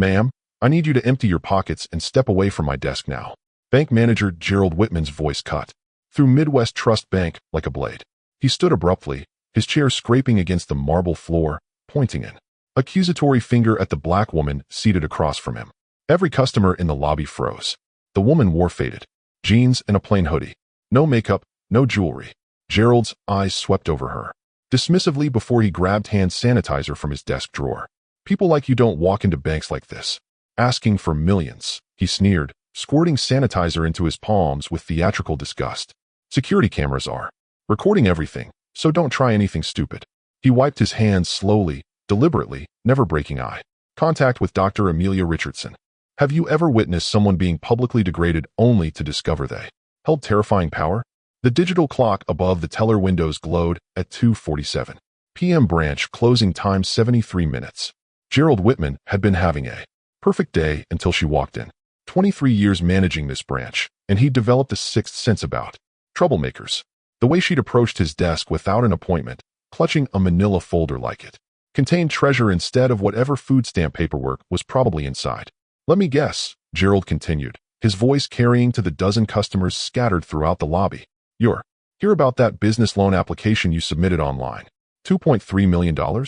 Ma'am, I need you to empty your pockets and step away from my desk now. Bank manager Gerald Whitman's voice cut through Midwest Trust Bank like a blade. He stood abruptly, his chair scraping against the marble floor, pointing an accusatory finger at the black woman seated across from him. Every customer in the lobby froze. The woman wore faded jeans and a plain hoodie. No makeup, no jewelry. Gerald's eyes swept over her dismissively before he grabbed hand sanitizer from his desk drawer. People like you don't walk into banks like this, asking for millions, he sneered, squirting sanitizer into his palms with theatrical disgust. Security cameras are recording everything, so don't try anything stupid. He wiped his hands slowly, deliberately, never breaking eye contact with Dr. Amelia Richardson. Have you ever witnessed someone being publicly degraded only to discover they held terrifying power? The digital clock above the teller windows glowed at 2:47 p.m. Branch closing time 73 minutes. Gerald Whitman had been having a perfect day until she walked in. 23 years managing this branch, and he'd developed a sixth sense about troublemakers. The way she'd approached his desk without an appointment, clutching a manila folder like it contained treasure instead of whatever food stamp paperwork was probably inside. Let me guess, Gerald continued, his voice carrying to the dozen customers scattered throughout the lobby. You're here about that business loan application you submitted online. $2.3 million?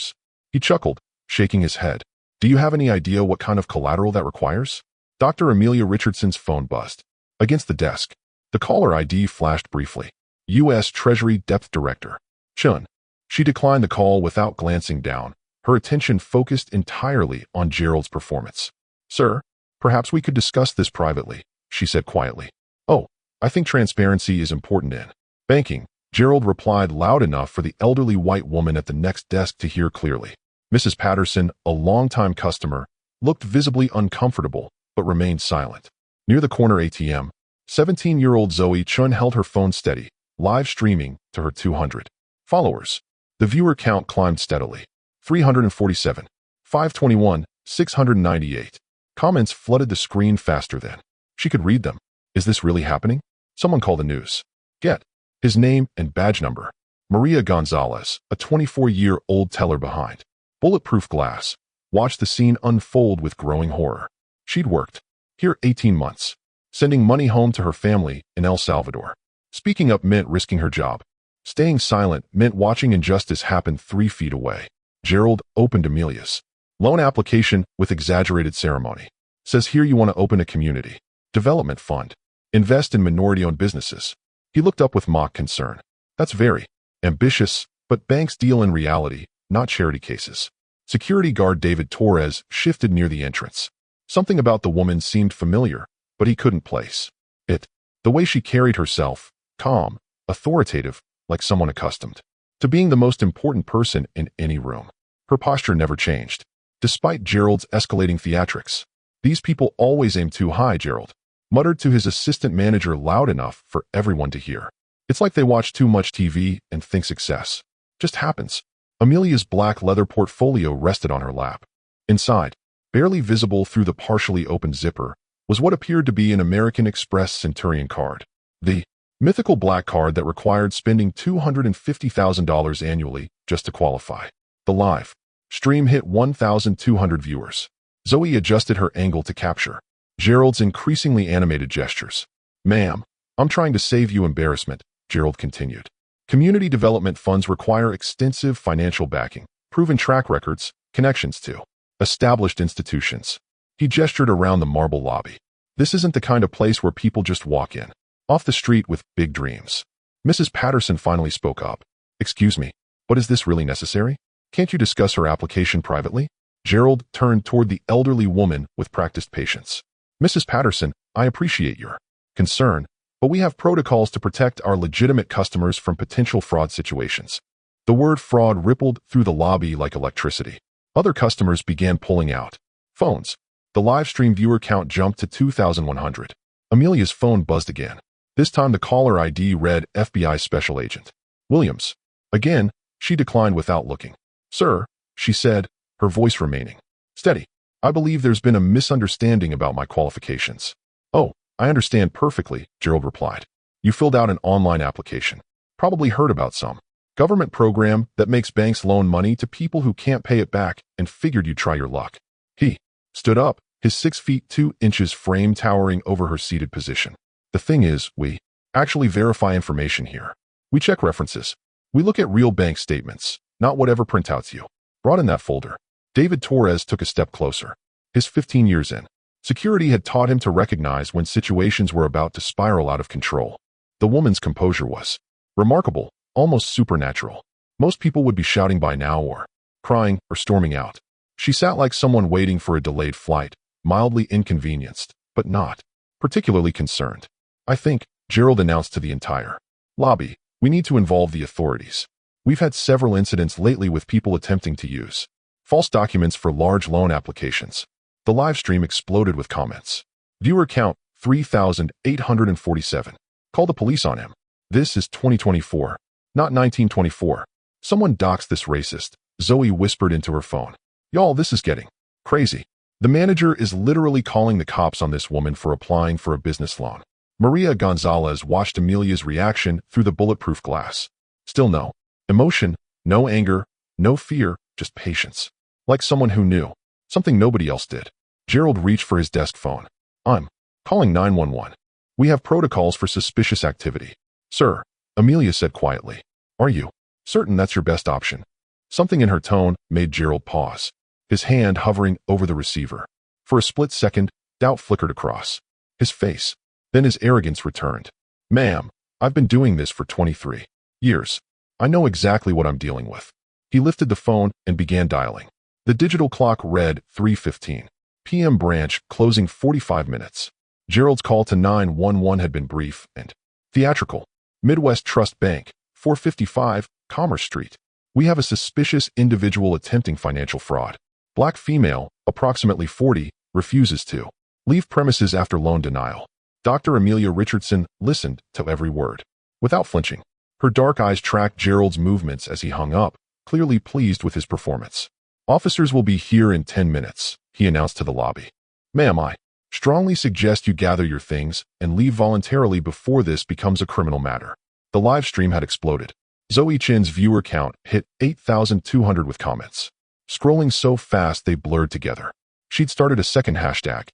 He chuckled, shaking his head. Do you have any idea what kind of collateral that requires? Dr. Amelia Richardson's phone buzzed. Against the desk. The caller ID flashed briefly. U.S. Treasury Depth Director. Chun. She declined the call without glancing down, her attention focused entirely on Gerald's performance. Sir, perhaps we could discuss this privately, she said quietly. Oh, I think transparency is important in banking, Gerald replied loud enough for the elderly white woman at the next desk to hear clearly. Mrs. Patterson, a longtime customer, looked visibly uncomfortable, but remained silent. Near the corner ATM, 17-year-old Zoe Chun held her phone steady, live streaming to her 200 followers. The viewer count climbed steadily. 347, 521, 698. Comments flooded the screen faster than she could read them. Is this really happening? Someone call the news. Get his name and badge number. Maria Gonzalez, a 24-year-old teller behind bulletproof glass, watched the scene unfold with growing horror. She'd worked here 18 months, sending money home to her family in El Salvador. Speaking up meant risking her job. Staying silent meant watching injustice happen 3 feet away. Gerald opened Amelia's loan application with exaggerated ceremony. Says here you want to open a community development fund. Invest in minority-owned businesses. He looked up with mock concern. That's very ambitious, but banks deal in reality, not charity cases. Security guard David Torres shifted near the entrance. Something about the woman seemed familiar, but he couldn't place it. The way she carried herself, calm, authoritative, like someone accustomed to being the most important person in any room. Her posture never changed. Despite Gerald's escalating theatrics, these people always aim too high, Gerald muttered to his assistant manager loud enough for everyone to hear. It's like they watch too much TV and think success just happens. Amelia's black leather portfolio rested on her lap. Inside, barely visible through the partially opened zipper, was what appeared to be an American Express Centurion card. The mythical black card that required spending $250,000 annually just to qualify. The live stream hit 1,200 viewers. Zoe adjusted her angle to capture Gerald's increasingly animated gestures. Ma'am, I'm trying to save you embarrassment, Gerald continued. Community development funds require extensive financial backing, proven track records, connections to established institutions. He gestured around the marble lobby. This isn't the kind of place where people just walk in off the street with big dreams. Mrs. Patterson finally spoke up. Excuse me, but is this really necessary? Can't you discuss her application privately? Gerald turned toward the elderly woman with practiced patience. Mrs. Patterson, I appreciate your concern, but we have protocols to protect our legitimate customers from potential fraud situations. The word fraud rippled through the lobby like electricity. Other customers began pulling out phones. The live stream viewer count jumped to 2,100. Amelia's phone buzzed again. This time the caller ID read FBI Special Agent Williams. Again, she declined without looking. Sir, she said, her voice remaining steady. I believe there's been a misunderstanding about my qualifications. Oh, I understand perfectly, Gerald replied. You filled out an online application. Probably heard about some government program that makes banks loan money to people who can't pay it back and figured you'd try your luck. He stood up, his 6 feet 2 inches frame towering over her seated position. The thing is, we actually verify information here. We check references. We look at real bank statements, not whatever printouts you brought in that folder. David Torres took a step closer. His 15 years in security had taught him to recognize when situations were about to spiral out of control. The woman's composure was remarkable, almost supernatural. Most people would be shouting by now or crying or storming out. She sat like someone waiting for a delayed flight, mildly inconvenienced, but not particularly concerned. I think, Gerald announced to the entire lobby, we need to involve the authorities. We've had several incidents lately with people attempting to use false documents for large loan applications. The live stream exploded with comments. Viewer count 3,847. Call the police on him. This is 2024, not 1924. Someone doxed this racist, Zoe whispered into her phone. Y'all, this is getting crazy. The manager is literally calling the cops on this woman for applying for a business loan. Maria Gonzalez watched Amelia's reaction through the bulletproof glass. Still no emotion, no anger, no fear, just patience. Like someone who knew something nobody else did. Gerald reached for his desk phone. I'm calling 911. We have protocols for suspicious activity. Sir, Amelia said quietly. Are you certain that's your best option? Something in her tone made Gerald pause, his hand hovering over the receiver. For a split second, doubt flickered across his face. Then his arrogance returned. Ma'am, I've been doing this for 23 years. I know exactly what I'm dealing with. He lifted the phone and began dialing. The digital clock read 3:15 p.m. branch closing 45 minutes. Gerald's call to 911 had been brief and theatrical. Midwest Trust Bank, 455 Commerce Street. We have a suspicious individual attempting financial fraud. Black female, approximately 40, refuses to leave premises after loan denial. Dr. Amelia Richardson listened to every word. Without flinching, her dark eyes tracked Gerald's movements as he hung up, clearly pleased with his performance. Officers will be here in 10 minutes, he announced to the lobby. Ma'am, I strongly suggest you gather your things and leave voluntarily before this becomes a criminal matter. The live stream had exploded. Zoe Chin's viewer count hit 8,200 with comments. Scrolling so fast they blurred together. She'd started a second hashtag.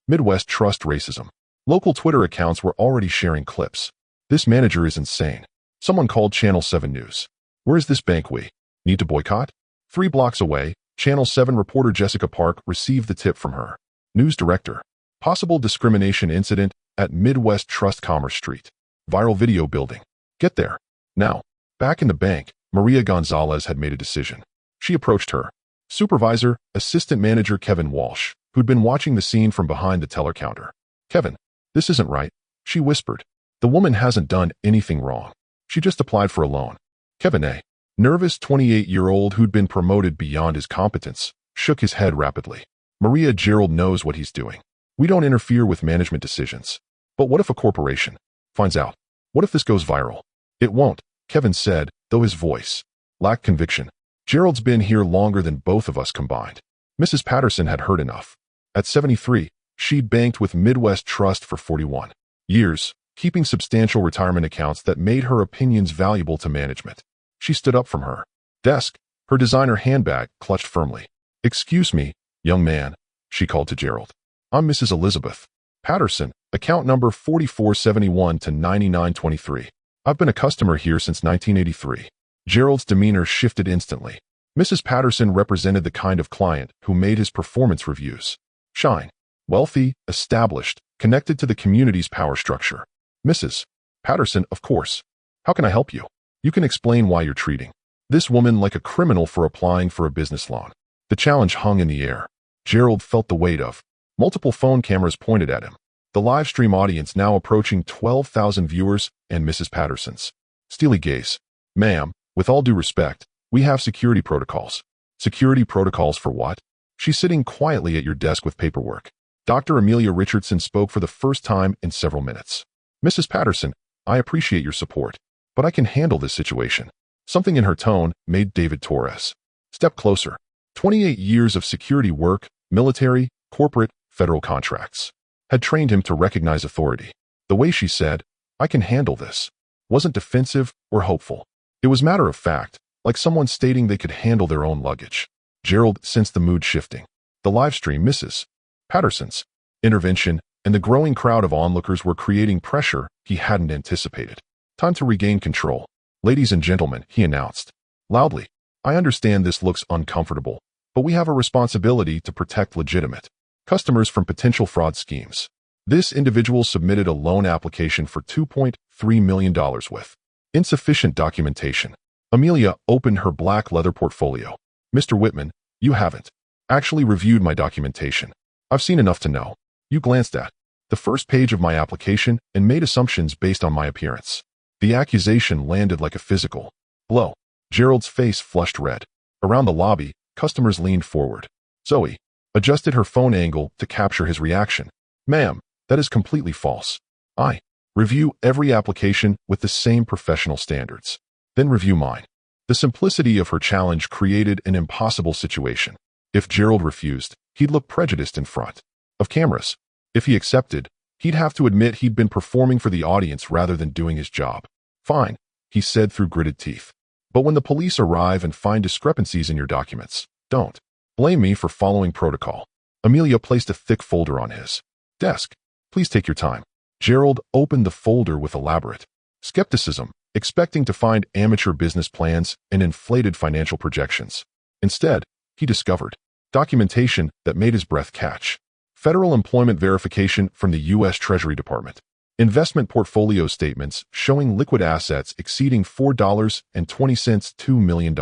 Midwest Trust Racism. Local Twitter accounts were already sharing clips. This manager is insane. Someone called Channel 7 News. Where is this bank we need to boycott? 3 blocks away, Channel 7 reporter Jessica Park received the tip from her news director. Possible discrimination incident at Midwest Trust Commerce Street. Viral video building. Get there. Now. Back in the bank, Maria Gonzalez had made a decision. She approached her supervisor, assistant manager Kevin Walsh, who'd been watching the scene from behind the teller counter. Kevin, this isn't right, she whispered. The woman hasn't done anything wrong. She just applied for a loan. Kevin, a nervous 28-year-old who'd been promoted beyond his competence, shook his head rapidly. Maria, Gerald knows what he's doing. We don't interfere with management decisions. But what if a corporation finds out? What if this goes viral? It won't, Kevin said, though his voice lacked conviction. Gerald's been here longer than both of us combined. Mrs. Patterson had heard enough. At 73, she'd banked with Midwest Trust for 41 years, keeping substantial retirement accounts that made her opinions valuable to management. She stood up from her desk, her designer handbag clutched firmly. Excuse me, young man, she called to Gerald. I'm Mrs. Elizabeth Patterson, account number 4471 to 9923. I've been a customer here since 1983. Gerald's demeanor shifted instantly. Mrs. Patterson represented the kind of client who made his performance reviews shine. Wealthy, established, connected to the community's power structure. Mrs. Patterson, of course. How can I help you? You can explain why you're treating this woman like a criminal for applying for a business loan. The challenge hung in the air. Gerald felt the weight of multiple phone cameras pointed at him. The live stream audience now approaching 12,000 viewers and Mrs. Patterson's steely gaze. Ma'am, with all due respect, we have security protocols. Security protocols for what? She's sitting quietly at your desk with paperwork. Dr. Amelia Richardson spoke for the first time in several minutes. Mrs. Patterson, I appreciate your support, but I can handle this situation. Something in her tone made David Torres step closer. 28 years of security work, military, corporate, federal contracts, had trained him to recognize authority. The way she said, I can handle this, wasn't defensive or hopeful. It was matter of fact, like someone stating they could handle their own luggage. Gerald sensed the mood shifting. The live stream misses. Patterson's intervention and the growing crowd of onlookers were creating pressure he hadn't anticipated. Time to regain control. Ladies and gentlemen, he announced loudly, I understand this looks uncomfortable, but we have a responsibility to protect legitimate customers from potential fraud schemes. This individual submitted a loan application for $2.3 million with insufficient documentation. Amelia opened her black leather portfolio. Mr. Whitman, you haven't actually reviewed my documentation. I've seen enough to know. You glanced at the first page of my application and made assumptions based on my appearance. The accusation landed like a physical blow. Gerald's face flushed red. Around the lobby, customers leaned forward. Zoe adjusted her phone angle to capture his reaction. Ma'am, that is completely false. I review every application with the same professional standards. Then review mine. The simplicity of her challenge created an impossible situation. If Gerald refused, he'd look prejudiced in front of cameras. If he accepted, he'd have to admit he'd been performing for the audience rather than doing his job. Fine, he said through gritted teeth. But when the police arrive and find discrepancies in your documents, don't blame me for following protocol. Amelia placed a thick folder on his desk. Please take your time. Gerald opened the folder with elaborate skepticism, expecting to find amateur business plans and inflated financial projections. Instead, he discovered documentation that made his breath catch. Federal employment verification from the U.S. Treasury Department. Investment portfolio statements showing liquid assets exceeding $4.20 $2 million.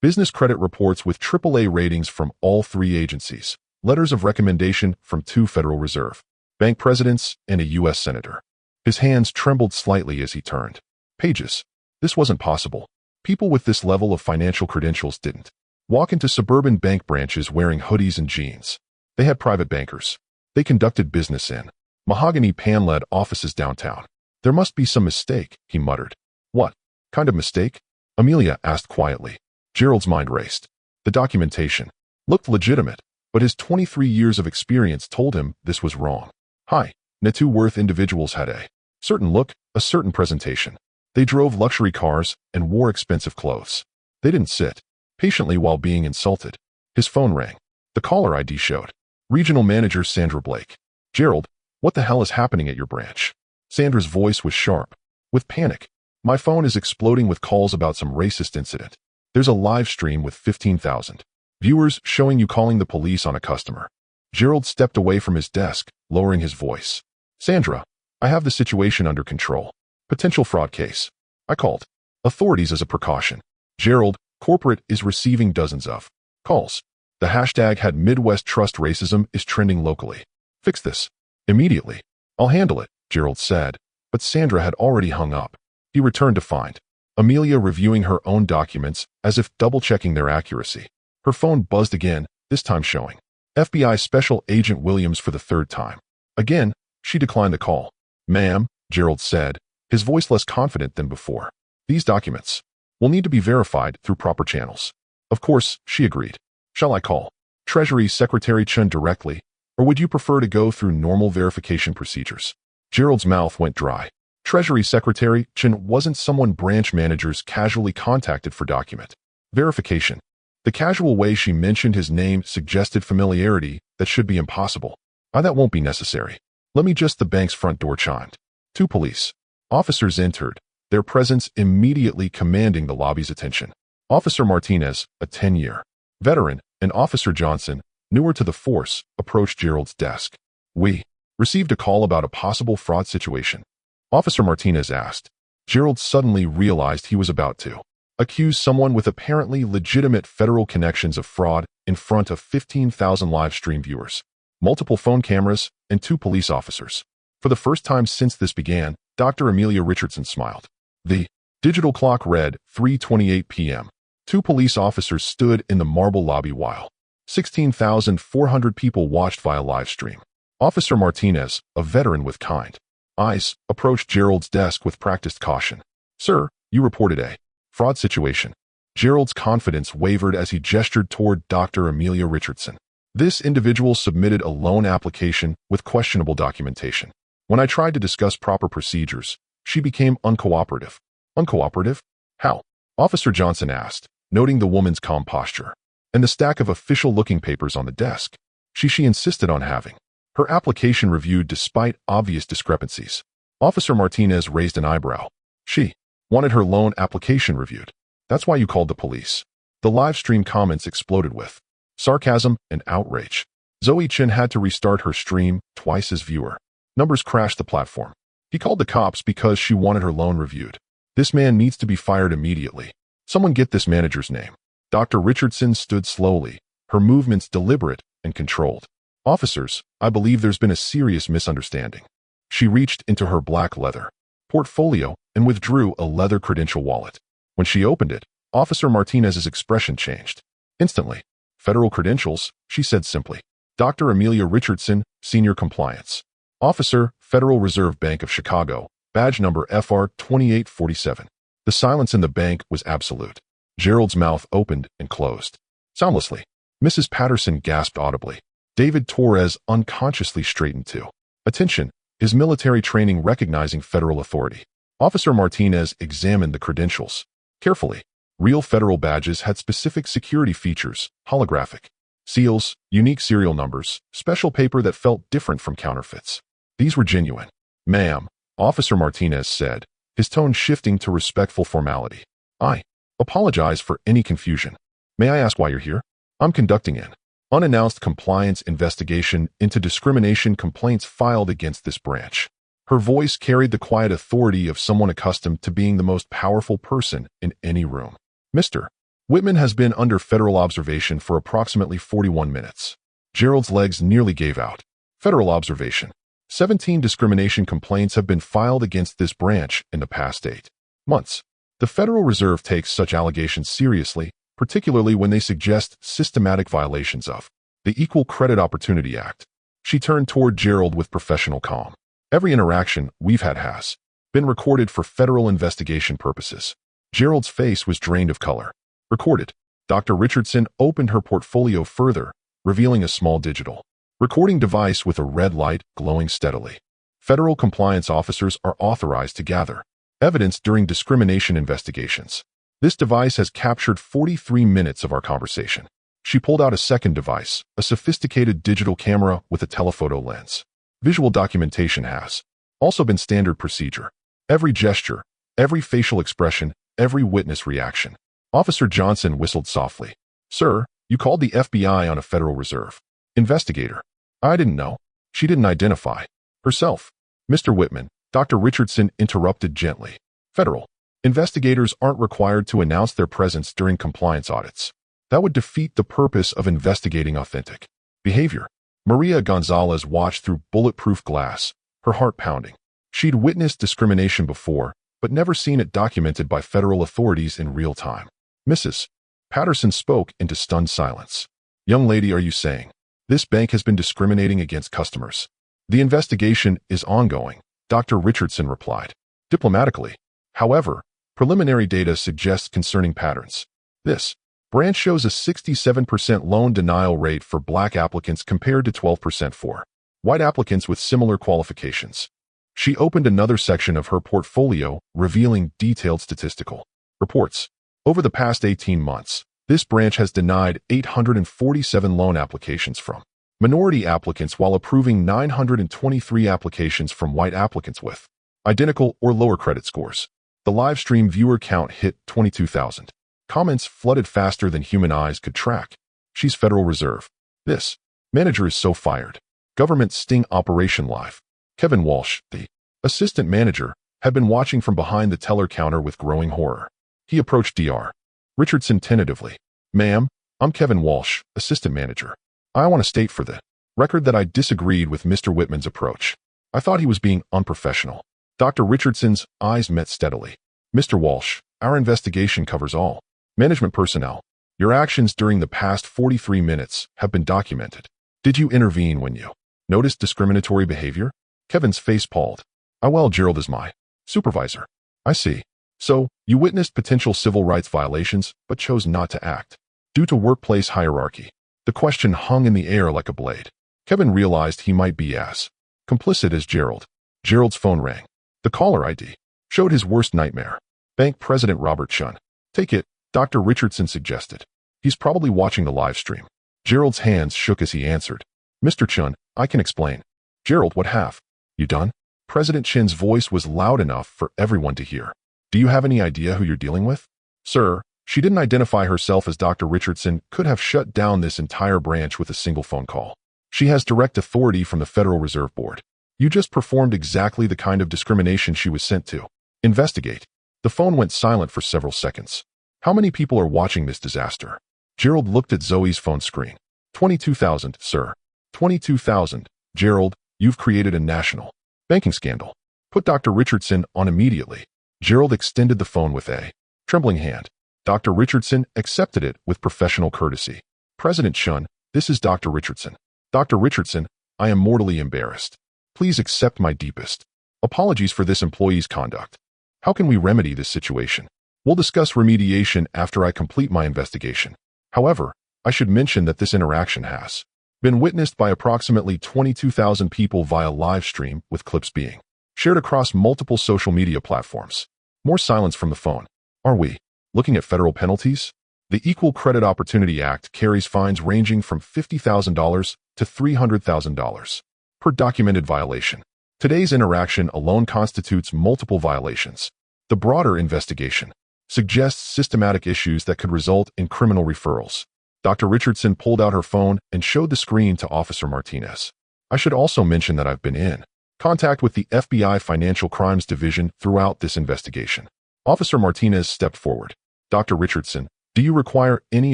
Business credit reports with AAA ratings from all three agencies. Letters of recommendation from 2 Federal Reserve Bank presidents and a U.S. senator. His hands trembled slightly as he turned pages. This wasn't possible. People with this level of financial credentials didn't walk into suburban bank branches wearing hoodies and jeans. They had private bankers. They conducted business in mahogany pan-led offices downtown. There must be some mistake, he muttered. What kind of mistake? Amelia asked quietly. Gerald's mind raced. The documentation looked legitimate, but his 23 years of experience told him this was wrong. High net worth individuals had a certain look, a certain presentation. They drove luxury cars and wore expensive clothes. They didn't sit patiently while being insulted. His phone rang. The caller ID showed Regional Manager Sandra Blake. Gerald, what the hell is happening at your branch? Sandra's voice was sharp, with panic. My phone is exploding with calls about some racist incident. There's a live stream with 15,000 viewers showing you calling the police on a customer. Gerald stepped away from his desk, lowering his voice. Sandra, I have the situation under control. Potential fraud case. I called authorities as a precaution. Gerald, corporate is receiving dozens of calls. The hashtag had Midwest Trust Racism is trending locally. Fix this. Immediately. I'll handle it, Gerald said, but Sandra had already hung up. He returned to find Amelia reviewing her own documents as if double-checking their accuracy. Her phone buzzed again, this time showing FBI Special Agent Williams for the 3rd time. Again, she declined the call. Ma'am, Gerald said, his voice less confident than before. These documents will need to be verified through proper channels. Of course, she agreed. Shall I call Treasury Secretary Chun directly, or would you prefer to go through normal verification procedures? Gerald's mouth went dry. Treasury Secretary Chun wasn't someone branch managers casually contacted for document verification. The casual way she mentioned his name suggested familiarity that should be impossible. That won't be necessary. Let me just. The bank's front door chimed. 2 police officers entered, their presence immediately commanding the lobby's attention. Officer Martinez, a 10-year veteran, and Officer Johnson, newer to the force, approached Gerald's desk. We received a call about a possible fraud situation. Officer Martinez asked. Gerald suddenly realized he was about to accuse someone with apparently legitimate federal connections of fraud in front of 15,000 live stream viewers, multiple phone cameras, and 2 police officers. For the first time since this began, Dr. Amelia Richardson smiled. The digital clock read 3:28 p.m. 2 police officers stood in the marble lobby while 16,400 people watched via live stream. Officer Martinez, a veteran with kind eyes, approached Gerald's desk with practiced caution. Sir, you reported a fraud situation. Gerald's confidence wavered as he gestured toward Dr. Amelia Richardson. This individual submitted a loan application with questionable documentation. When I tried to discuss proper procedures, she became uncooperative. Uncooperative? How? Officer Johnson asked, noting the woman's calm posture. and the stack of official-looking papers on the desk. She insisted on having her application reviewed despite obvious discrepancies. Officer Martinez raised an eyebrow. She wanted her loan application reviewed. That's why you called the police. The live stream comments exploded with sarcasm and outrage. Zoe Chen had to restart her stream twice as viewer numbers crashed the platform. He called the cops because she wanted her loan reviewed. This man needs to be fired immediately. Someone get this manager's name. Dr. Richardson stood slowly, her movements deliberate and controlled. Officers, I believe there's been a serious misunderstanding. She reached into her black leather portfolio and withdrew a leather credential wallet. When she opened it, Officer Martinez's expression changed. Instantly. Federal credentials, she said simply. Dr. Amelia Richardson, Senior Compliance Officer, Federal Reserve Bank of Chicago, badge number FR 2847. The silence in the bank was absolute. Gerald's mouth opened and closed. Soundlessly. Mrs. Patterson gasped audibly. David Torres unconsciously straightened to attention, his military training recognizing federal authority. Officer Martinez examined the credentials carefully. Real federal badges had specific security features, holographic seals, unique serial numbers, special paper that felt different from counterfeits. These were genuine. Ma'am, Officer Martinez said, his tone shifting to respectful formality. I apologize for any confusion. May I ask why you're here? I'm conducting an unannounced compliance investigation into discrimination complaints filed against this branch. Her voice carried the quiet authority of someone accustomed to being the most powerful person in any room. Mr. Whitman has been under federal observation for approximately 41 minutes. Gerald's legs nearly gave out. Federal observation. 17 discrimination complaints have been filed against this branch in the past 8 months. The Federal Reserve takes such allegations seriously, particularly when they suggest systematic violations of the Equal Credit Opportunity Act. She turned toward Gerald with professional calm. Every interaction we've had has been recorded for federal investigation purposes. Gerald's face was drained of color. Recorded. Dr. Richardson opened her portfolio further, revealing a small digital recording device with a red light glowing steadily. Federal compliance officers are authorized to gather evidence during discrimination investigations. This device has captured 43 minutes of our conversation. She pulled out a second device, a sophisticated digital camera with a telephoto lens. Visual documentation has also been standard procedure. Every gesture, every facial expression, every witness reaction. Officer Johnson whistled softly. Sir, you called the FBI on a Federal Reserve investigator. I didn't know. She didn't identify herself. Mr. Whitman, Dr. Richardson interrupted gently. Federal investigators aren't required to announce their presence during compliance audits. That would defeat the purpose of investigating authentic behavior. Maria Gonzalez watched through bulletproof glass, her heart pounding. She'd witnessed discrimination before, but never seen it documented by federal authorities in real time. Mrs. Patterson spoke into stunned silence. Young lady, are you saying this bank has been discriminating against customers? The investigation is ongoing, Dr. Richardson replied. Diplomatically. However, preliminary data suggests concerning patterns. This branch shows a 67% loan denial rate for black applicants compared to 12% for white applicants with similar qualifications. She opened another section of her portfolio, revealing detailed statistical reports. Over the past 18 months, this branch has denied 847 loan applications from minority applicants while approving 923 applications from white applicants with identical or lower credit scores. The live stream viewer count hit 22,000. Comments flooded faster than human eyes could track. She's Federal Reserve. This manager is so fired. Government sting operation live. Kevin Walsh, the assistant manager, had been watching from behind the teller counter with growing horror. He approached Dr. Richardson tentatively. Ma'am, I'm Kevin Walsh, assistant manager. I want to state for the record that I disagreed with Mr. Whitman's approach. I thought he was being unprofessional. Dr. Richardson's eyes met steadily. Mr. Walsh, our investigation covers all management personnel. Your actions during the past 43 minutes have been documented. Did you intervene when you noticed discriminatory behavior? Kevin's face palled. Well, Gerald is my supervisor. I see. So, you witnessed potential civil rights violations, but chose not to act. Due to workplace hierarchy. The question hung in the air like a blade. Kevin realized he might be as complicit as Gerald. Gerald's phone rang. The caller ID showed his worst nightmare. Bank President Robert Chun. Take it, Dr. Richardson suggested. He's probably watching the live stream. Gerald's hands shook as he answered. Mr. Chun, I can explain. Gerald, what have you done? President Chin's voice was loud enough for everyone to hear. Do you have any idea who you're dealing with? Sir, she didn't identify herself as Dr. Richardson, could have shut down this entire branch with a single phone call. She has direct authority from the Federal Reserve Board. You just performed exactly the kind of discrimination she was sent to investigate. The phone went silent for several seconds. How many people are watching this disaster? Gerald looked at Zoe's phone screen. 22,000, sir. 22,000. Gerald, you've created a national banking scandal. Put Dr. Richardson on immediately. Gerald extended the phone with a trembling hand. Dr. Richardson accepted it with professional courtesy. President Chun, this is Dr. Richardson. Dr. Richardson, I am mortally embarrassed. Please accept my deepest apologies for this employee's conduct. How can we remedy this situation? We'll discuss remediation after I complete my investigation. However, I should mention that this interaction has been witnessed by approximately 22,000 people via live stream, with clips being shared across multiple social media platforms. More silence from the phone. Are we looking at federal penalties? The Equal Credit Opportunity Act carries fines ranging from $50,000 to $300,000 per documented violation. Today's interaction alone constitutes multiple violations. The broader investigation suggests systematic issues that could result in criminal referrals. Dr. Richardson pulled out her phone and showed the screen to Officer Martinez. I should also mention that I've been in contact with the FBI Financial Crimes Division throughout this investigation. Officer Martinez stepped forward. Dr. Richardson, do you require any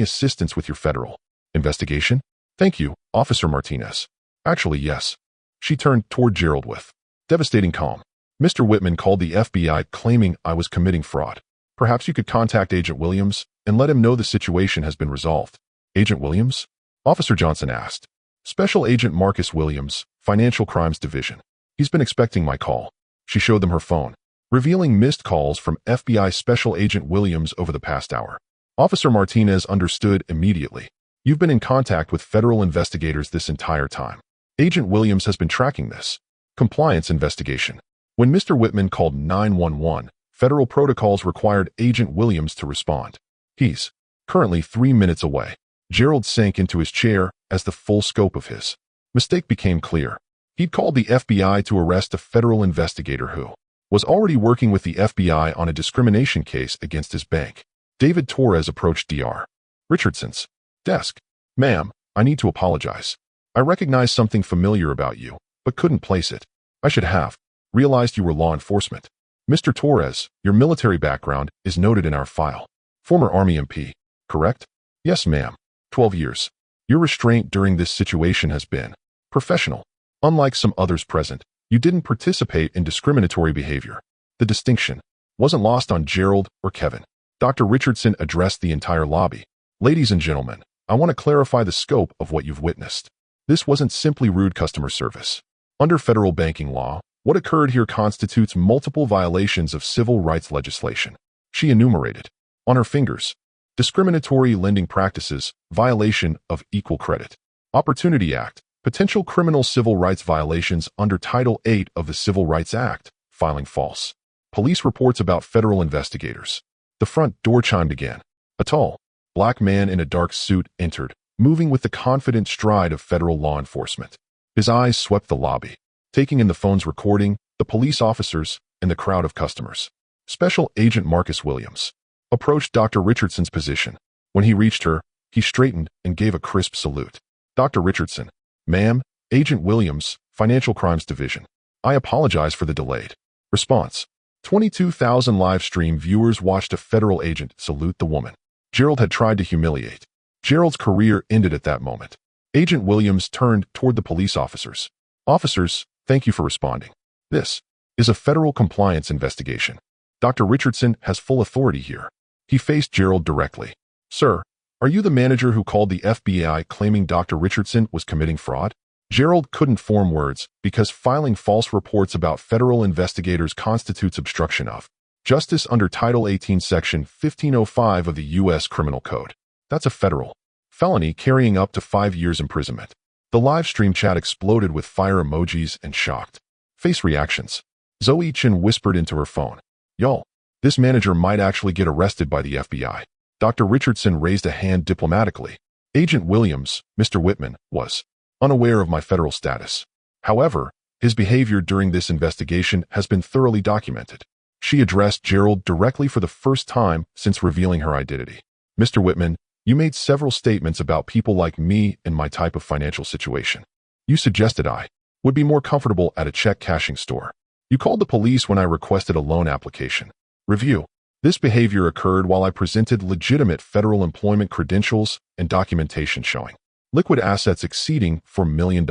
assistance with your federal investigation? Thank you, Officer Martinez. Actually, yes. She turned toward Gerald with devastating calm. Mr. Whitman called the FBI claiming I was committing fraud. Perhaps you could contact Agent Williams and let him know the situation has been resolved. Agent Williams? Officer Johnson asked. Special Agent Marcus Williams, Financial Crimes Division. He's been expecting my call. She showed them her phone, revealing missed calls from FBI Special Agent Williams over the past hour. Officer Martinez understood immediately. You've been in contact with federal investigators this entire time. Agent Williams has been tracking this compliance investigation. When Mr. Whitman called 911, federal protocols required Agent Williams to respond. He's currently 3 minutes away. Gerald sank into his chair as the full scope of his mistake became clear. He'd called the FBI to arrest a federal investigator who was already working with the FBI on a discrimination case against his bank. David Torres approached Dr. Richardson's desk. Ma'am, I need to apologize. I recognize something familiar about you, but couldn't place it. I should have realized you were law enforcement. Mr. Torres, your military background is noted in our file. Former Army MP, correct? Yes, ma'am. 12 years. Your restraint during this situation has been professional. Unlike some others present, you didn't participate in discriminatory behavior. The distinction wasn't lost on Gerald or Kevin. Dr. Richardson addressed the entire lobby. Ladies and gentlemen, I want to clarify the scope of what you've witnessed. This wasn't simply rude customer service. Under federal banking law, what occurred here constitutes multiple violations of civil rights legislation. She enumerated on her fingers: discriminatory lending practices, violation of Equal Credit Opportunity Act, potential criminal civil rights violations under Title 8 of the Civil Rights Act, filing false police reports about federal investigators. The front door chimed again. A tall, black man in a dark suit entered, moving with the confident stride of federal law enforcement. His eyes swept the lobby, taking in the phone's recording, the police officers, and the crowd of customers. Special Agent Marcus Williams approached Dr. Richardson's position. When he reached her, he straightened and gave a crisp salute. Dr. Richardson, ma'am, Agent Williams, Financial Crimes Division. I apologize for the delayed response. 22,000 live stream viewers watched a federal agent salute the woman Gerald had tried to humiliate. Gerald's career ended at that moment. Agent Williams turned toward the police officers. Officers, thank you for responding. This is a federal compliance investigation. Dr. Richardson has full authority here. He faced Gerald directly. Sir, are you the manager who called the FBI claiming Dr. Richardson was committing fraud? Gerald couldn't form words because filing false reports about federal investigators constitutes obstruction of justice under Title 18, Section 1505 of the U.S. Criminal Code. That's a federal felony carrying up to 5 years imprisonment. The live stream chat exploded with fire emojis and shocked face reactions. Zoe Chin whispered into her phone. Y'all, this manager might actually get arrested by the FBI. Dr. Richardson raised a hand diplomatically. Agent Williams, Mr. Whitman, was unaware of my federal status. However, his behavior during this investigation has been thoroughly documented. She addressed Gerald directly for the first time since revealing her identity. Mr. Whitman, you made several statements about people like me in my type of financial situation. You suggested I would be more comfortable at a check cashing store. You called the police when I requested a loan application. Review. This behavior occurred while I presented legitimate federal employment credentials and documentation showing liquid assets exceeding $4 million.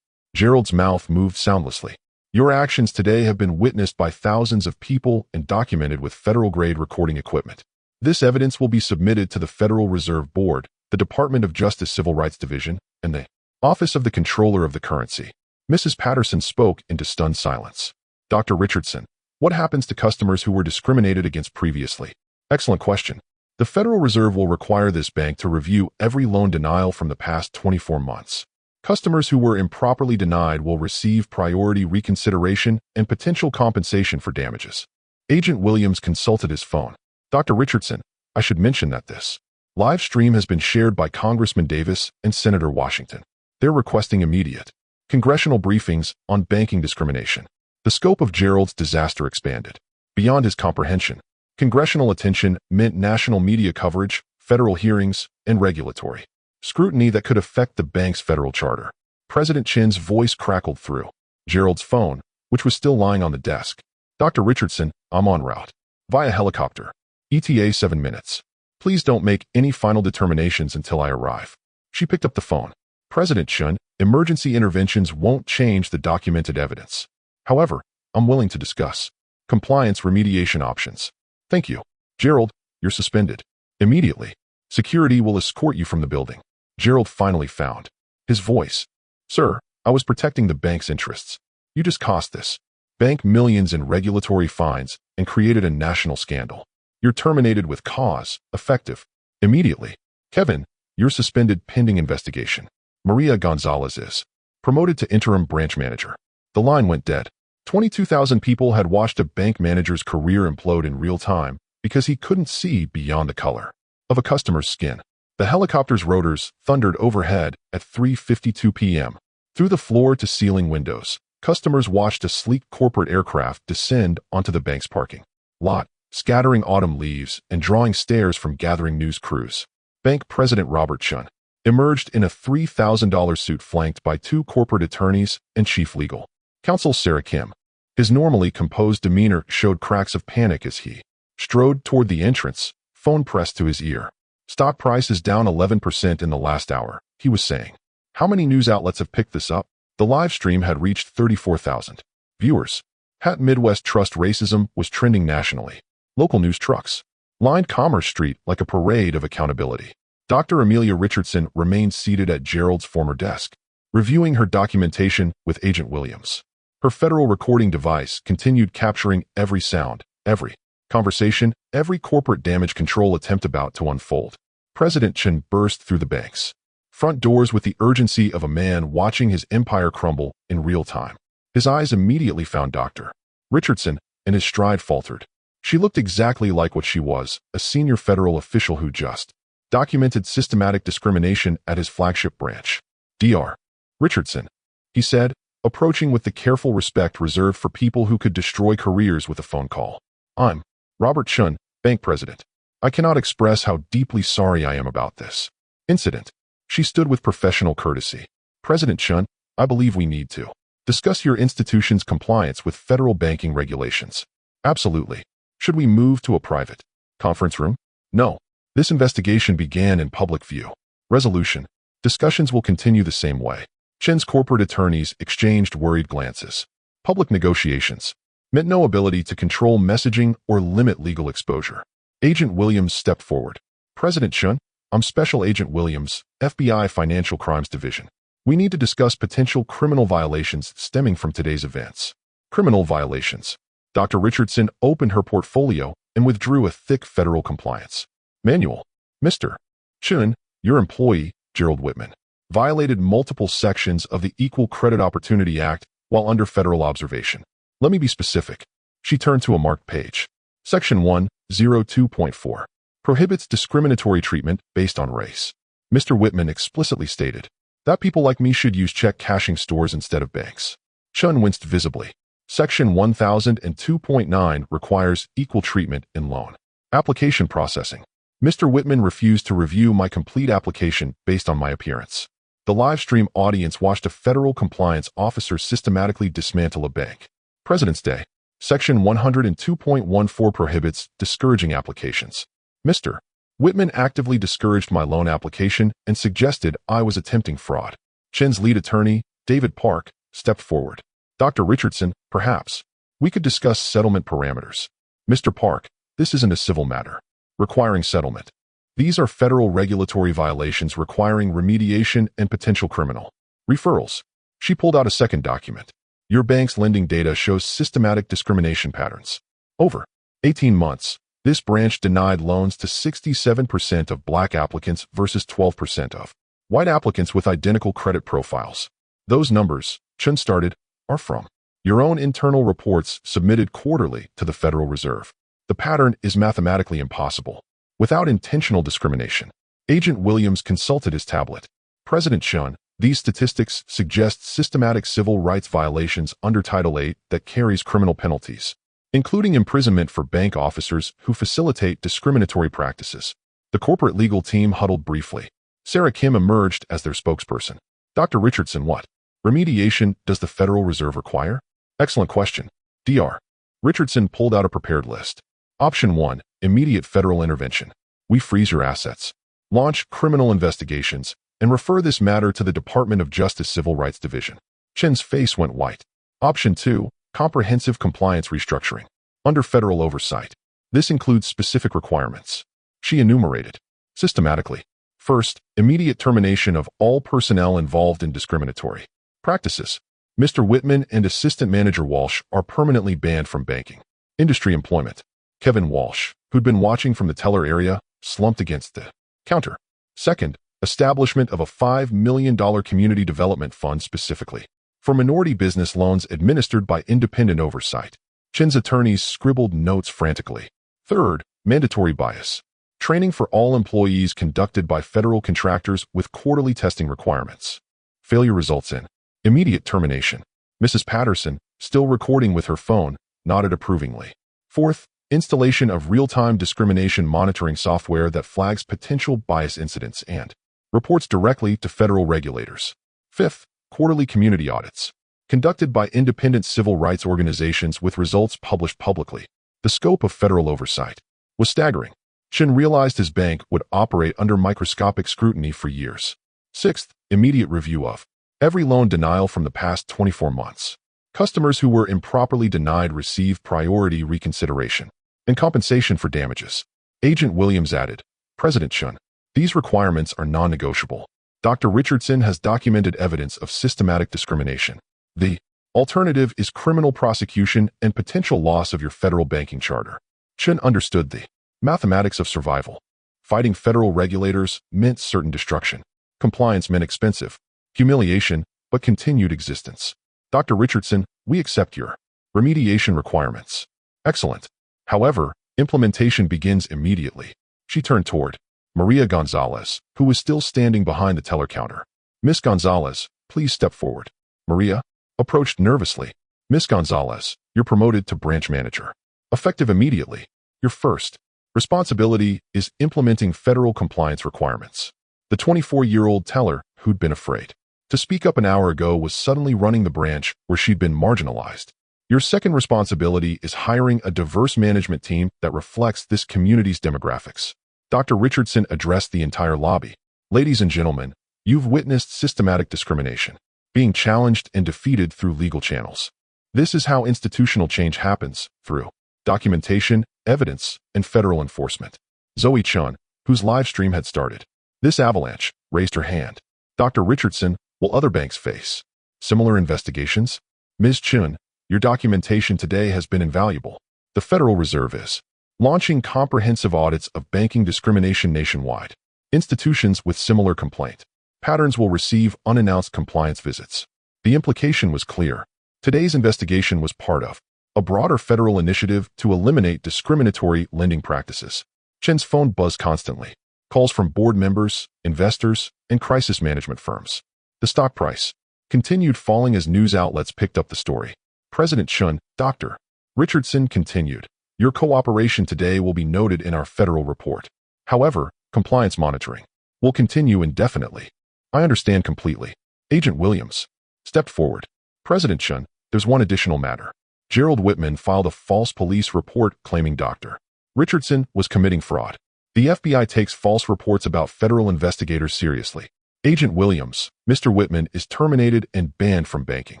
Gerald's mouth moved soundlessly. Your actions today have been witnessed by thousands of people and documented with federal-grade recording equipment. This evidence will be submitted to the Federal Reserve Board, the Department of Justice Civil Rights Division, and the Office of the Comptroller of the Currency. Mrs. Patterson spoke into stunned silence. Dr. Richardson, what happens to customers who were discriminated against previously? Excellent question. The Federal Reserve will require this bank to review every loan denial from the past 24 months. Customers who were improperly denied will receive priority reconsideration and potential compensation for damages. Agent Williams consulted his phone. Dr. Richardson, I should mention that this live stream has been shared by Congressman Davis and Senator Washington. They're requesting immediate congressional briefings on banking discrimination. The scope of Gerald's disaster expanded beyond his comprehension. Congressional attention meant national media coverage, federal hearings, and regulatory scrutiny that could affect the bank's federal charter. President Chin's voice crackled through Gerald's phone, which was still lying on the desk. Dr. Richardson, I'm en route. Via helicopter. ETA 7 minutes. Please don't make any final determinations until I arrive. She picked up the phone. President Chin, emergency interventions won't change the documented evidence. However, I'm willing to discuss compliance remediation options. Thank you. Gerald, you're suspended. Immediately. Security will escort you from the building. Gerald finally found his voice. Sir, I was protecting the bank's interests. You just cost this bank millions in regulatory fines and created a national scandal. You're terminated with cause, effective, immediately. Kevin, you're suspended pending investigation. Maria Gonzalez is promoted to interim branch manager. The line went dead. 22,000 people had watched a bank manager's career implode in real time because he couldn't see beyond the color of a customer's skin. The helicopter's rotors thundered overhead at 3:52 p.m. Through the floor-to-ceiling windows, customers watched a sleek corporate aircraft descend onto the bank's parking lot, scattering autumn leaves and drawing stares from gathering news crews. Bank President Robert Chun emerged in a $3,000 suit flanked by two corporate attorneys and chief legal counsel Sarah Kim. His normally composed demeanor showed cracks of panic as he strode toward the entrance, phone pressed to his ear. Stock price is down 11% in the last hour, he was saying. How many news outlets have picked this up? The live stream had reached 34,000 viewers. Hat Midwest Trust racism was trending nationally. Local news trucks lined Commerce Street like a parade of accountability. Dr. Amelia Richardson remained seated at Gerald's former desk, reviewing her documentation with Agent Williams. Her federal recording device continued capturing every sound, every conversation, every corporate damage control attempt about to unfold. President Chin burst through the bank's front doors with the urgency of a man watching his empire crumble in real time. His eyes immediately found Dr. Richardson, and his stride faltered. She looked exactly like what she was, a senior federal official who just documented systematic discrimination at his flagship branch. Dr. Richardson, he said, approaching with the careful respect reserved for people who could destroy careers with a phone call. I'm Robert Chun, bank president. I cannot express how deeply sorry I am about this incident. She stood with professional courtesy. President Chun, I believe we need to discuss your institution's compliance with federal banking regulations. Absolutely. Should we move to a private conference room? No. This investigation began in public view. Resolution. Discussions will continue the same way. Chin's corporate attorneys exchanged worried glances. Public negotiations meant no ability to control messaging or limit legal exposure. Agent Williams stepped forward. President Chun, I'm Special Agent Williams, FBI Financial Crimes Division. We need to discuss potential criminal violations stemming from today's events. Criminal violations. Dr. Richardson opened her portfolio and withdrew a thick federal compliance manual. Mr. Chun, your employee, Gerald Whitman, violated multiple sections of the Equal Credit Opportunity Act while under federal observation. Let me be specific. She turned to a marked page. Section 102.4. prohibits discriminatory treatment based on race. Mr. Whitman explicitly stated that people like me should use check cashing stores instead of banks. Chun winced visibly. Section 1002.9 requires equal treatment in loan application processing. Mr. Whitman refused to review my complete application based on my appearance. The live stream audience watched a federal compliance officer systematically dismantle a bank. President's Day. Section 102.14 prohibits discouraging applications. Mr. Whitman actively discouraged my loan application and suggested I was attempting fraud. Chen's lead attorney, David Park, stepped forward. Dr. Richardson, perhaps we could discuss settlement parameters. Mr. Park, this isn't a civil matter requiring settlement. These are federal regulatory violations requiring remediation and potential criminal referrals. She pulled out a second document. Your bank's lending data shows systematic discrimination patterns. Over 18 months, this branch denied loans to 67% of black applicants versus 12% of white applicants with identical credit profiles. Those numbers, Chun started, are from your own internal reports submitted quarterly to the Federal Reserve. The pattern is mathematically impossible without intentional discrimination. Agent Williams consulted his tablet. President Chun, these statistics suggest systematic civil rights violations under Title VIII that carries criminal penalties, including imprisonment for bank officers who facilitate discriminatory practices. The corporate legal team huddled briefly. Sarah Kim emerged as their spokesperson. Dr. Richardson, what remediation does the Federal Reserve require? Excellent question. Dr. Richardson pulled out a prepared list. Option 1, immediate federal intervention. We freeze your assets, launch criminal investigations, and refer this matter to the Department of Justice Civil Rights Division. Chen's face went white. Option 2, comprehensive compliance restructuring. Under federal oversight. This includes specific requirements. She enumerated. Systematically. First, immediate termination of all personnel involved in discriminatory practices. Mr. Whitman and Assistant Manager Walsh are permanently banned from banking. Industry employment. Kevin Walsh, who'd been watching from the teller area, slumped against the counter. Second, establishment of a $5 million community development fund specifically for minority business loans administered by independent oversight. Chen's attorneys scribbled notes frantically. Third, mandatory bias. Training for all employees conducted by federal contractors with quarterly testing requirements. Failure results in immediate termination. Mrs. Patterson, still recording with her phone, nodded approvingly. Fourth, installation of real-time discrimination monitoring software that flags potential bias incidents and reports directly to federal regulators. Fifth, quarterly community audits, conducted by independent civil rights organizations with results published publicly. The scope of federal oversight was staggering. Chen realized his bank would operate under microscopic scrutiny for years. Sixth, immediate review of every loan denial from the past 24 months. Customers who were improperly denied receive priority reconsideration and compensation for damages. Agent Williams added, President Chun, these requirements are non-negotiable. Dr. Richardson has documented evidence of systematic discrimination. The alternative is criminal prosecution and potential loss of your federal banking charter. Chun understood the mathematics of survival. Fighting federal regulators meant certain destruction. Compliance meant expensive humiliation, but continued existence. Dr. Richardson, we accept your remediation requirements. Excellent. However, implementation begins immediately. She turned toward Maria Gonzalez, who was still standing behind the teller counter. Miss Gonzalez, please step forward. Maria approached nervously. Miss Gonzalez, you're promoted to branch manager. Effective immediately. Your first responsibility is implementing federal compliance requirements. The 24-year-old teller, who'd been afraid to speak up an hour ago, was suddenly running the branch where she'd been marginalized. Your second responsibility is hiring a diverse management team that reflects this community's demographics. Dr. Richardson addressed the entire lobby. Ladies and gentlemen, you've witnessed systematic discrimination, being challenged and defeated through legal channels. This is how institutional change happens, through documentation, evidence, and federal enforcement. Zoe Chun, whose live stream had started this avalanche, raised her hand. Dr. Richardson, will other banks face similar investigations? Ms. Chun, your documentation today has been invaluable. The Federal Reserve is launching comprehensive audits of banking discrimination nationwide. Institutions with similar complaint patterns will receive unannounced compliance visits. The implication was clear. Today's investigation was part of a broader federal initiative to eliminate discriminatory lending practices. Chen's phone buzzed constantly. Calls from board members, investors, and crisis management firms. The stock price continued falling as news outlets picked up the story. President Chen, Dr. Richardson continued, "Your cooperation today will be noted in our federal report. However, compliance monitoring will continue indefinitely." "I understand completely." Agent Williams stepped forward. "President Chen, there's one additional matter." Gerald Whitman filed a false police report claiming Dr. Richardson was committing fraud. The FBI takes false reports about federal investigators seriously. Agent Williams, "Mr. Whitman is terminated and banned from banking.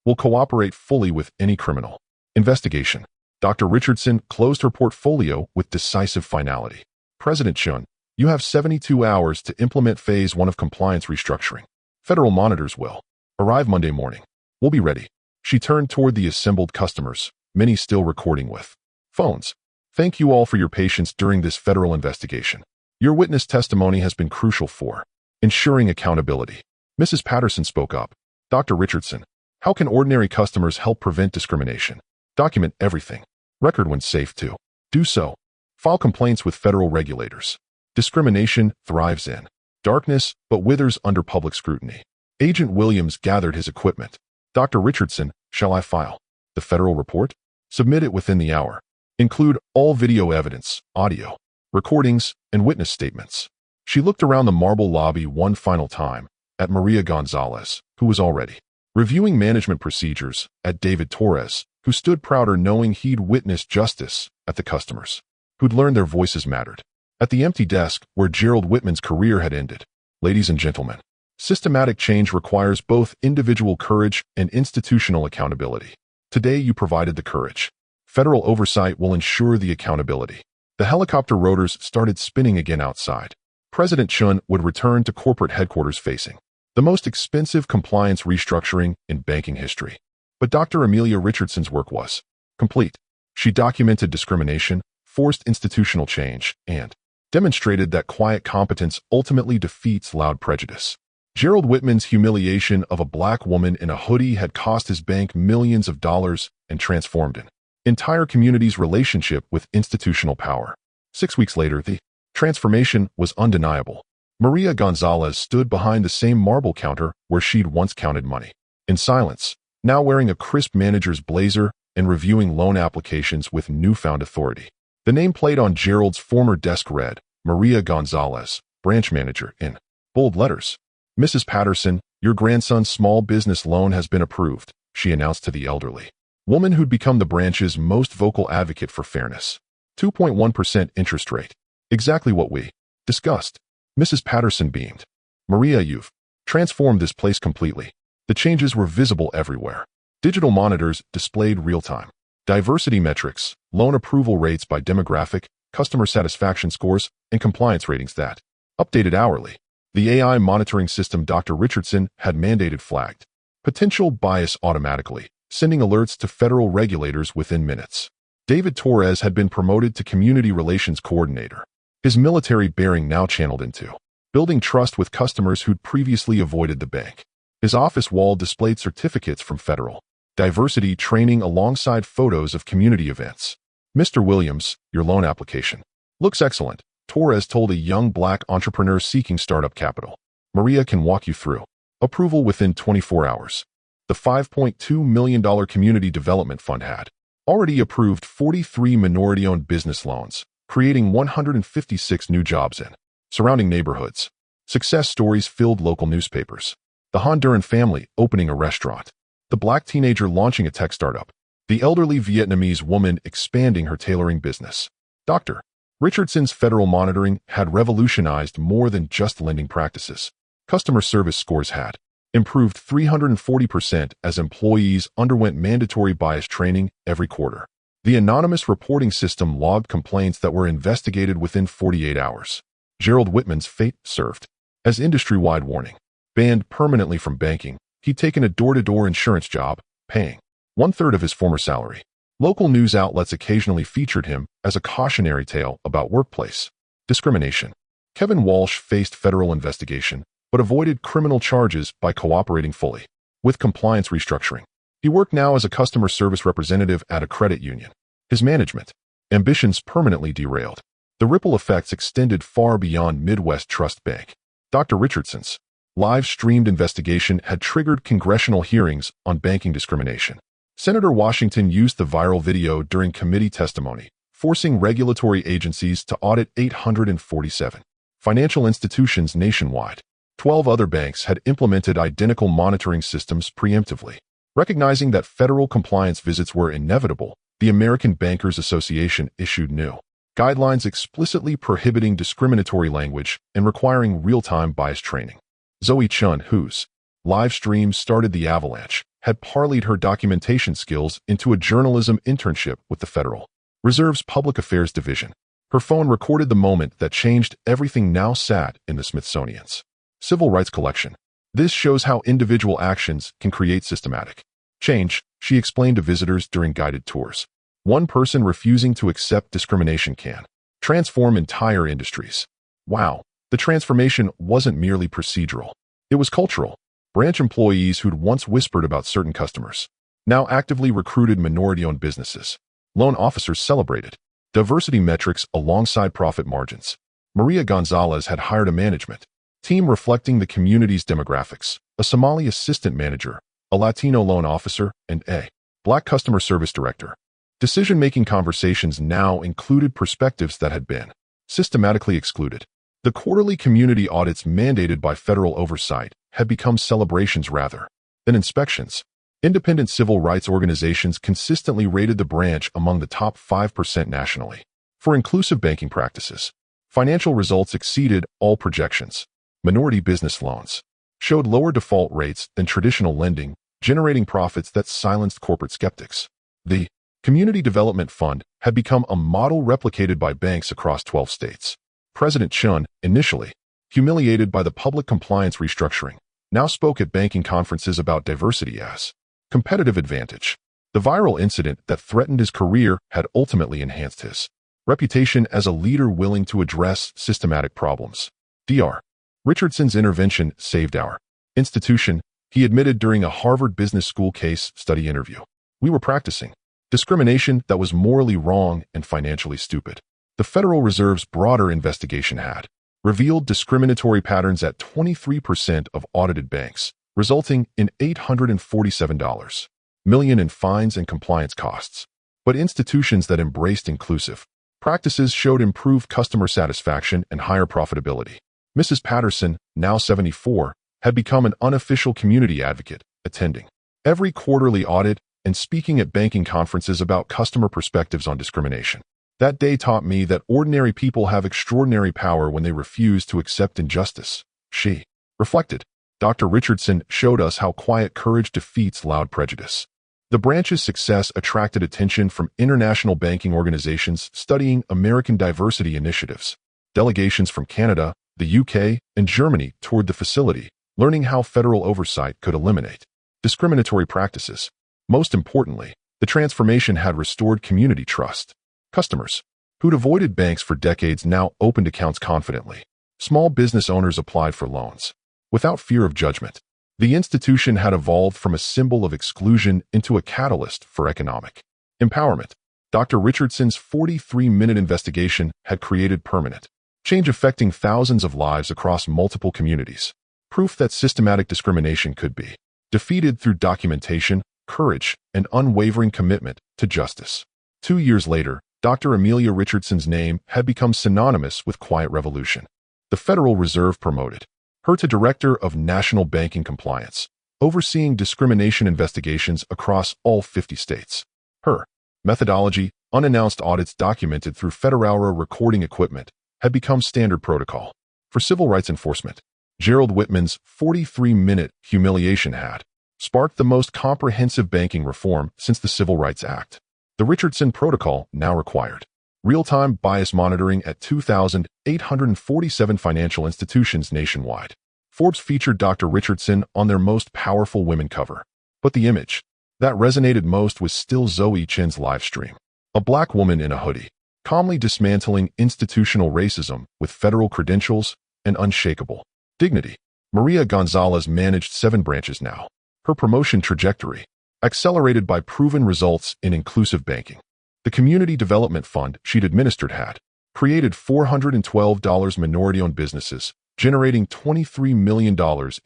Will cooperate fully with any criminal investigation." Dr. Richardson closed her portfolio with decisive finality. "President Chen, you have 72 hours to implement Phase 1 of compliance restructuring. Federal monitors will arrive Monday morning. We'll be ready." She turned toward the assembled customers, many still recording with phones. "Thank you all for your patience during this federal investigation. Your witness testimony has been crucial for ensuring accountability." Mrs. Patterson spoke up. "Dr. Richardson, how can ordinary customers help prevent discrimination? Document everything. Record when safe to do so. File complaints with federal regulators. Discrimination thrives in darkness but withers under public scrutiny." Agent Williams gathered his equipment. "Dr. Richardson, shall I file the federal report? Submit it within the hour. Include all video evidence, audio, recordings, and witness statements." She looked around the marble lobby one final time, at Maria Gonzalez, who was already reviewing management procedures, at David Torres, who stood prouder knowing he'd witnessed justice, at the customers, who'd learned their voices mattered, at the empty desk where Gerald Whitman's career had ended. "Ladies and gentlemen, systematic change requires both individual courage and institutional accountability. Today you provided the courage. Federal oversight will ensure the accountability." The helicopter rotors started spinning again outside. President Chen would return to corporate headquarters facing the most expensive compliance restructuring in banking history. But Dr. Amelia Richardson's work was complete. She documented discrimination, forced institutional change, and demonstrated that quiet competence ultimately defeats loud prejudice. Gerald Whitman's humiliation of a black woman in a hoodie had cost his bank millions of dollars and transformed an entire community's relationship with institutional power. 6 weeks later, the transformation was undeniable. Maria Gonzalez stood behind the same marble counter where she'd once counted money. In silence, now wearing a crisp manager's blazer and reviewing loan applications with newfound authority. The nameplate on Gerald's former desk read, "Maria Gonzalez, branch manager," in bold letters. "Mrs. Patterson, your grandson's small business loan has been approved," she announced to the elderly woman who'd become the branch's most vocal advocate for fairness. 2.1% interest rate. Exactly what we discussed. Mrs. Patterson beamed. "Maria, you've transformed this place completely." The changes were visible everywhere. Digital monitors displayed real-time diversity metrics, loan approval rates by demographic, customer satisfaction scores, and compliance ratings that updated hourly. The AI monitoring system Dr. Richardson had mandated flagged potential bias automatically, sending alerts to federal regulators within minutes. David Torres had been promoted to Community Relations Coordinator, his military bearing now channeled into building trust with customers who'd previously avoided the bank. His office wall displayed certificates from federal diversity training alongside photos of community events. "Mr. Williams, your loan application looks excellent," Torres told a young black entrepreneur seeking startup capital. "Maria can walk you through approval within 24 hours. The $5.2 million Community Development Fund had already approved 43 minority-owned business loans, creating 156 new jobs in surrounding neighborhoods. Success stories filled local newspapers. The Honduran family opening a restaurant. The black teenager launching a tech startup. The elderly Vietnamese woman expanding her tailoring business. Dr. Richardson's federal monitoring had revolutionized more than just lending practices. Customer service scores had improved 340% as employees underwent mandatory bias training every quarter. The anonymous reporting system logged complaints that were investigated within 48 hours. Gerald Whitman's fate served as industry-wide warning. Banned permanently from banking, he'd taken a door-to-door insurance job, paying one-third of his former salary. Local news outlets occasionally featured him as a cautionary tale about workplace discrimination. Kevin Walsh faced federal investigation, but avoided criminal charges by cooperating fully with compliance restructuring. He worked now as a customer service representative at a credit union. His management ambitions permanently derailed. The ripple effects extended far beyond Midwest Trust Bank. Dr. Richardson's live-streamed investigation had triggered congressional hearings on banking discrimination. Senator Washington used the viral video during committee testimony, forcing regulatory agencies to audit 847 financial institutions nationwide. 12 other banks had implemented identical monitoring systems preemptively. Recognizing that federal compliance visits were inevitable, the American Bankers Association issued new guidelines explicitly prohibiting discriminatory language and requiring real-time bias training. Zoe Chun, whose live stream started the avalanche, had parlayed her documentation skills into a journalism internship with the Federal Reserve's Public Affairs Division. Her phone recorded the moment that changed everything, now sat in the Smithsonian's Civil Rights Collection. This shows how individual actions can create systematic change, she explained to visitors during guided tours. One person refusing to accept discrimination can transform entire industries. Wow, the transformation wasn't merely procedural. It was cultural. Branch employees who'd once whispered about certain customers now actively recruited minority-owned businesses. Loan officers celebrated diversity metrics alongside profit margins. Maria Gonzalez had hired a management team reflecting the community's demographics, a Somali assistant manager, a Latino loan officer, and a Black customer service director. Decision-making conversations now included perspectives that had been systematically excluded. The quarterly community audits mandated by federal oversight had become celebrations rather than inspections. Independent civil rights organizations consistently rated the branch among the top 5% nationally for inclusive banking practices. Financial results exceeded all projections. Minority business loans showed lower default rates than traditional lending, generating profits that silenced corporate skeptics. The Community Development Fund had become a model replicated by banks across 12 states. President Chun, initially humiliated by the public compliance restructuring, now spoke at banking conferences about diversity as competitive advantage. The viral incident that threatened his career had ultimately enhanced his reputation as a leader willing to address systematic problems. Dr. Richardson's intervention saved our institution, he admitted during a Harvard Business School case study interview. We were practicing discrimination that was morally wrong and financially stupid. The Federal Reserve's broader investigation had revealed discriminatory patterns at 23% of audited banks, resulting in $847 million in fines and compliance costs. But institutions that embraced inclusive practices showed improved customer satisfaction and higher profitability. Mrs. Patterson, now 74, had become an unofficial community advocate, attending every quarterly audit and speaking at banking conferences about customer perspectives on discrimination. That day taught me that ordinary people have extraordinary power when they refuse to accept injustice, she reflected. Dr. Richardson showed us how quiet courage defeats loud prejudice. The branch's success attracted attention from international banking organizations studying American diversity initiatives. Delegations from Canada, the UK, and Germany toured the facility, learning how federal oversight could eliminate discriminatory practices. Most importantly, the transformation had restored community trust. Customers who'd avoided banks for decades now opened accounts confidently. Small business owners applied for loans without fear of judgment. The institution had evolved from a symbol of exclusion into a catalyst for economic empowerment. Dr. Richardson's 43-minute investigation had created permanent change affecting thousands of lives across multiple communities. Proof that systematic discrimination could be defeated through documentation, courage, and unwavering commitment to justice. 2 years later, Dr. Amelia Richardson's name had become synonymous with quiet revolution. The Federal Reserve promoted her to Director of National Banking Compliance, overseeing discrimination investigations across all 50 states. Her methodology, unannounced audits documented through Federal recording equipment, had become standard protocol. For civil rights enforcement, Gerald Whitman's 43-minute humiliation had sparked the most comprehensive banking reform since the Civil Rights Act. The Richardson Protocol now required real-time bias monitoring at 2,847 financial institutions nationwide. Forbes featured Dr. Richardson on their Most Powerful Women cover. But the image that resonated most was still Zoe Chin's live stream. A black woman in a hoodie, calmly dismantling institutional racism with federal credentials and unshakable dignity. Maria Gonzalez managed 7 branches now. Her promotion trajectory accelerated by proven results in inclusive banking. The Community Development Fund she'd administered had created $412 minority-owned businesses, generating $23 million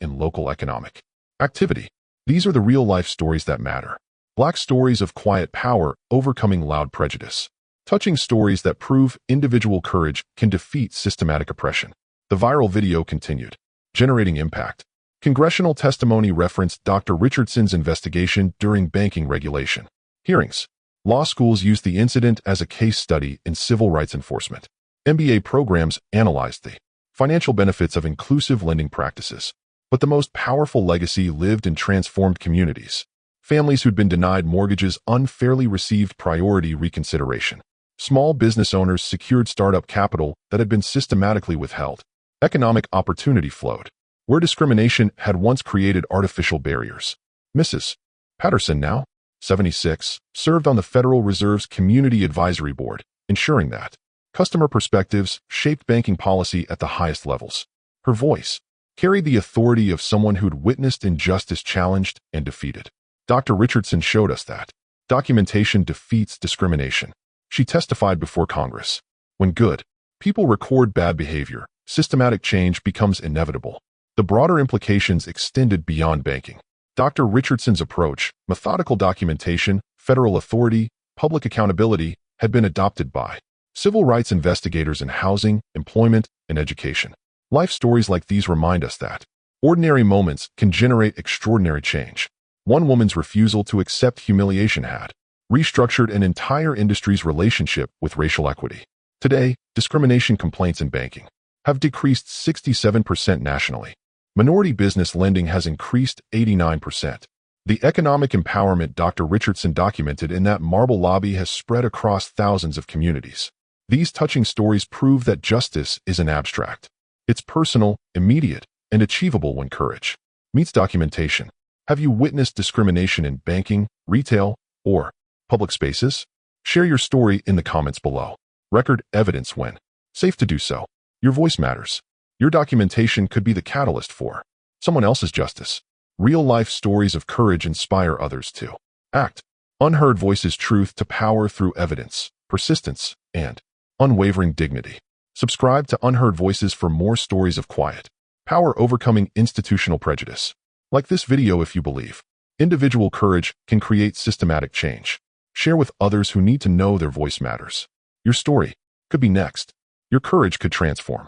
in local economic activity. These are the real-life stories that matter. Black stories of quiet power overcoming loud prejudice. Touching stories that prove individual courage can defeat systematic oppression. The viral video continued, generating impact. Congressional testimony referenced Dr. Richardson's investigation during banking regulation hearings. Law schools used the incident as a case study in civil rights enforcement. MBA programs analyzed the financial benefits of inclusive lending practices. But the most powerful legacy lived in transformed communities. Families who'd been denied mortgages unfairly received priority reconsideration. Small business owners secured startup capital that had been systematically withheld. Economic opportunity flowed, where discrimination had once created artificial barriers. Mrs. Patterson, now 76, served on the Federal Reserve's Community Advisory Board, ensuring that customer perspectives shaped banking policy at the highest levels. Her voice carried the authority of someone who'd witnessed injustice challenged and defeated. Dr. Richardson showed us that documentation defeats discrimination. She testified before Congress. When good people record bad behavior, systematic change becomes inevitable. The broader implications extended beyond banking. Dr. Richardson's approach, methodical documentation, federal authority, public accountability, had been adopted by civil rights investigators in housing, employment, and education. Life stories like these remind us that ordinary moments can generate extraordinary change. One woman's refusal to accept humiliation had restructured an entire industry's relationship with racial equity. Today, discrimination complaints in banking have decreased 67% nationally. Minority business lending has increased 89%. The economic empowerment Dr. Richardson documented in that marble lobby has spread across thousands of communities. These touching stories prove that justice isn't abstract. It's personal, immediate, and achievable when courage meets documentation. Have you witnessed discrimination in banking, retail, or public spaces? Share your story in the comments below. Record evidence when safe to do so. Your voice matters. Your documentation could be the catalyst for someone else's justice. Real-life stories of courage inspire others to act. Unheard Voices, truth to power through evidence, persistence, and unwavering dignity. Subscribe to Unheard Voices for more stories of quiet power overcoming institutional prejudice. Like this video if you believe individual courage can create systematic change. Share with others who need to know their voice matters. Your story could be next. Your courage could transform.